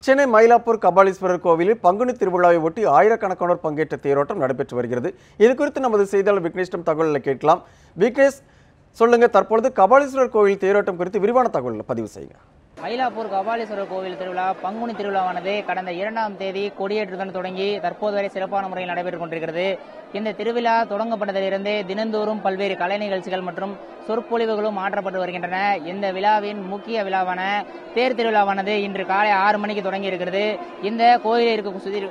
சென்னை மயிலாப்பூர் கபாலீஸ்வரர் கோவிலில் பங்குனி திருவிழாவை ஒட்டி ஆயிரக்கணக்கானோர் பங்கேற்ற தேரோட்டம் நடைபெற்று வருகிறது. இது குறித்து நமது செய்தியாளர் விக்னேஷிடம் தகவல்களை கேட்கலாம். விக்னேஷ், சொல்லுங்க, தற்பொழுது கபாலீஸ்வரர் கோவில் தேரோட்டம் குறித்து விரிவான தகவல்களை பதிவு செய்யுங்க. மயிலாப்பூர் கபாலீஸ்வரர் கோவில் திருவிழா பங்குனி திருவிழாவானது கடந்த 2ஆம் தேதி கொடியேற்றுடன் தொடங்கி தற்போது வரை சிறப்பான முறையில் நடைபெற்றுக் கொண்டிருக்கிறது. இந்த திருவிழா தொடங்கப்பட்டதிலிருந்து தினந்தோறும் பல்வேறு கலை நிகழ்ச்சிகள் மற்றும் சொற்பொழிவுகளும் மாற்றப்பட்டு வருகின்றன. இந்த விழாவின் முக்கிய விழாவான தேர் திருவிழாவானது இன்று காலை 6 மணிக்கு தொடங்கி இருக்கிறது. இந்த கோயிலை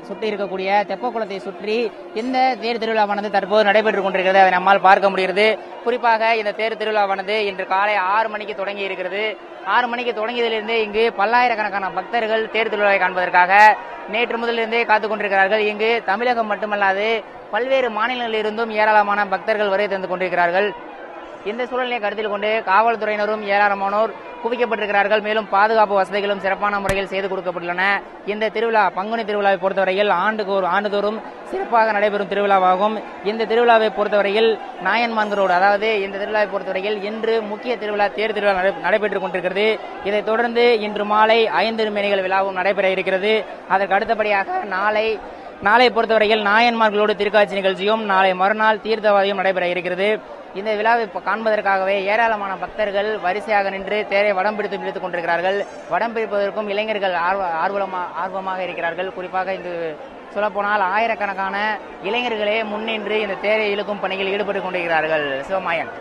சுற்றி இருக்கக்கூடிய தெப்பக்குளத்தை சுற்றி இந்த தேர் திருவிழாவானது தற்போது நடைபெற்றுக் கொண்டிருக்கிறது. அதை நம்மால் பார்க்க முடிகிறது. குறிப்பாக இந்த தேர் திருவிழாவானது இன்று காலை 6 மணிக்கு தொடங்கி இருக்கிறது. 6 மணிக்கு தொடங்கியதிலிருந்து இங்கு பல்லாயிரக்கணக்கான பக்தர்கள் தேர் திருவிழாவை காண்பதற்காக நேற்று முதலிருந்தே காத்துக் கொண்டிருக்கிறார்கள். இங்கு தமிழகம் மட்டுமல்லாது பல்வேறு மாநிலங்களில் இருந்தும் ஏராளமான பக்தர்கள் வருகை தந்து கொண்டிருக்கிறார்கள். இந்த சூழலை கருத்தில் கொண்டு காவல்துறையினரும் ஏராளமானோர் குவிக்கப்பட்டிருக்கிறார்கள். மேலும் பாதுகாப்பு வசதிகளும் சிறப்பான முறையில் செய்து கொடுக்கப்பட்டுள்ளன. இந்த திருவிழா பங்குனி திருவிழாவை பொறுத்தவரையில் ஆண்டுதோறும் சிறப்பாக நடைபெறும் திருவிழாவாகும். இந்த திருவிழாவை பொறுத்தவரையில் நாயன்மான்களோடு, அதாவது இந்த திருவிழாவை பொறுத்தவரையில் இன்று முக்கிய திருவிழா தேர் திருவிழா நடைபெற்றுக் கொண்டிருக்கிறது. இதைத் தொடர்ந்து இன்று மாலை 5 திருமேனிகள் விழாவும் நடைபெற இருக்கிறது. அதற்கு அடுத்தபடியாக நாளை பொறுத்தவரையில் நாயன்மார்களோடு திருக்காட்சி நிகழ்ச்சியும் நாளை மறுநாள் தீர்த்தவாதியும் நடைபெற இருக்கிறது. இந்த விழாவை காண்பதற்காகவே ஏராளமான பக்தர்கள் வரிசையாக நின்று தேரை வடம் பிடித்து இழுத்துக் கொண்டிருக்கிறார்கள். வடம் பிடிப்பதற்கும் இளைஞர்கள் ஆர்வமாக இருக்கிறார்கள். குறிப்பாக இங்கு சொல்லப்போனால் ஆயிரக்கணக்கான இளைஞர்களே முன்னின்று இந்த தேரை இழுக்கும் பணியில் ஈடுபட்டுக் கொண்டிருக்கிறார்கள். சிவமாயன்.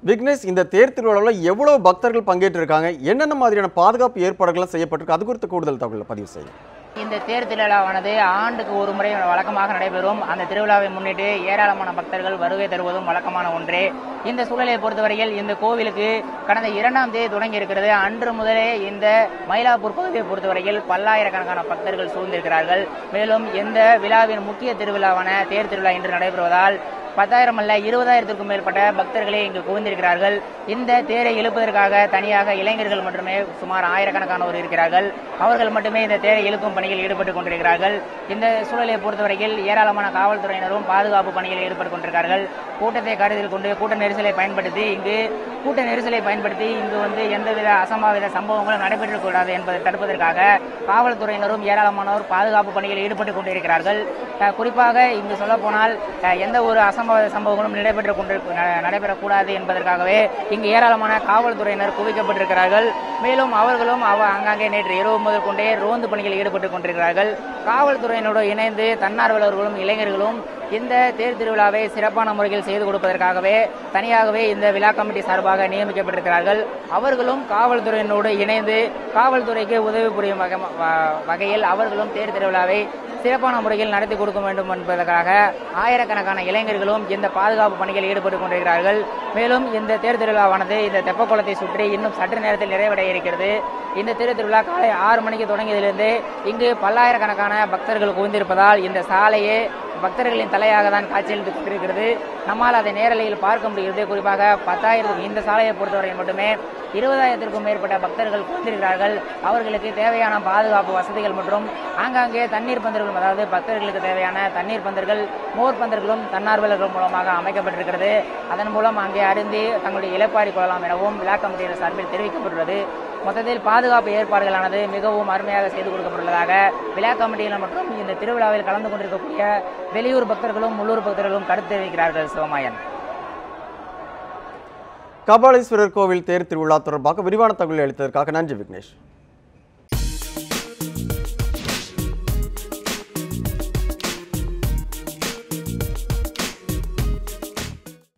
விக்னேஷ், இந்த தேர் திருவிழாவில் எவ்வளவு பக்தர்கள் பங்கேற்றிருக்காங்க, என்னென்ன மாதிரியான பாதுகாப்பு ஏற்பாடுகள் செய்யப்பட்டிருக்கு, அது குறித்து கூடுதல் தகவல்களை பதிவு செய்யும். இந்த தேர் திருவிழாவானது ஆண்டுக்கு ஒரு முறை வழக்கமாக நடைபெறும். அந்த திருவிழாவை முன்னிட்டு ஏராளமான பக்தர்கள் வருகை தருவதும் வழக்கமான ஒன்றே. இந்த சூழலை பொறுத்தவரையில் இந்த கோவிலுக்கு கடந்த 2ஆம் தேதி தொடங்கி இருக்கிறது. அன்று முதலே இந்த மயிலாப்பூர் பகுதியை பொறுத்தவரையில் பல்லாயிரக்கணக்கான பக்தர்கள் சூழ்ந்திருக்கிறார்கள். மேலும் இந்த விழாவின் முக்கிய திருவிழாவான தேர் திருவிழா இன்று நடைபெறுவதால் 10,000 அல்ல 20,000க்கும் மேற்பட்ட பக்தர்களே இங்கு குவிந்திருக்கிறார்கள். இந்த தேரை இழுப்பதற்காக தனியாக இளைஞர்கள் மட்டுமே சுமார் ஆயிரக்கணக்கானோர் இருக்கிறார்கள். அவர்கள் மட்டுமே இந்த தேரை இழுக்கும் பணியில் ஈடுபட்டுக் கொண்டிருக்கிறார்கள். இந்த சூழலை பொறுத்தவரையில் ஏராளமான காவல்துறையினரும் பாதுகாப்பு பணியில் ஈடுபட்டுக் கொண்டிருக்கிறார்கள். கூட்டத்தை கருத்தில் கொண்டு கூட்ட நெரிசலை பயன்படுத்தி இங்கு வந்து எந்தவித அசம்பாவித சம்பவங்களும் நடைபெற்றக்கூடாது என்பதை தடுப்பதற்காக காவல்துறையினரும் ஏராளமானோர் பாதுகாப்பு பணியில் ஈடுபட்டுக் கொண்டிருக்கிறார்கள். குறிப்பாக இங்கு சொல்ல போனால் எந்த ஒரு அசம்பாவித சம்பவங்களும் நடைபெறக்கூடாது என்பதற்காகவே இங்கு ஏராளமான காவல்துறையினர் குவிக்கப்பட்டிருக்கிறார்கள். மேலும் அவர்களும் அங்காங்கே நேற்று இரவு முதல் கொண்டே ரோந்து பணியில் ஈடுபட்டுக் கொண்டிருக்கிறார்கள். காவல்துறையினோடு இணைந்து தன்னார்வலர்களும் இளைஞர்களும் இந்த தேர் திருவிழாவை சிறப்பான முறையில் செய்து கொடுப்பதற்காகவே தனியாகவே இந்த விழா கமிட்டி சார்பாக நியமிக்கப்பட்டிருக்கிறார்கள். அவர்களும் காவல்துறையினோடு இணைந்து காவல்துறைக்கு உதவி புரியும் வகையில் அவர்களும் தேர் திருவிழாவை சிறப்பான முறையில் நடத்தி கொடுக்க வேண்டும் என்பதற்காக ஆயிரக்கணக்கான இளைஞர்களும் இந்த பாதுகாப்பு பணியில் ஈடுபட்டுக் கொண்டிருக்கிறார்கள். மேலும் இந்த தேர் திருவிழாவானது இந்த தெப்பக்குளத்தை சுற்றி இன்னும் சற்று நேரத்தில் நிறைவடைய இருக்கிறது. இந்த தேர் திருவிழா காலை 6 மணிக்கு தொடங்கியதிலிருந்து இங்கு பல்லாயிரக்கணக்கான பக்தர்கள் குவிந்திருப்பதால் இந்த சாலையே பக்தர்களின் தலையாக தான் காட்சியளித்து கொண்டிருக்கிறது. நம்மால் அதை நேரலையில் பார்க்க முடிகிறது. குறிப்பாக 10,000 இந்த சாலையை பொறுத்தவரை மட்டுமே 20,000க்கும் மேற்பட்ட பக்தர்கள் குவிந்திருக்கிறார்கள். அவர்களுக்கு தேவையான பாதுகாப்பு வசதிகள் மற்றும் ஆங்காங்கே தண்ணீர் பந்தர்களும், அதாவது பக்தர்களுக்கு தேவையான தண்ணீர் பந்தர்கள், மோர் பந்தர்களும் தன்னார்வலர்கள் மூலமாக அமைக்கப்பட்டிருக்கிறது. அதன் மூலம் அங்கே அருந்தி தங்களுடைய இளைப்பாறி கொள்ளலாம் எனவும் விழா கமிட்டியின் சார்பில் தெரிவிக்கப்பட்டுள்ளது. மொத்தத்தில் பாதுகாப்பு ஏற்பாடுகளானது மிகவும் அருமையாக செய்து கொடுக்கப்பட்டுள்ளதாக விழா கமிட்டியினர் மற்றும் இந்த திருவிழாவில் கலந்து கொண்டிருக்கக்கூடிய வெளியூர் பக்தர்களும் உள்ளூர் பக்தர்களும் கருத்து தெரிவிக்கிறார்கள். சிவமாயன். கபாலீஸ்வரர் கோவில் தேர் திருவிழா தொடர்பாக விரிவான தகவல் அளித்ததற்காக நன்றி விக்னேஷ்.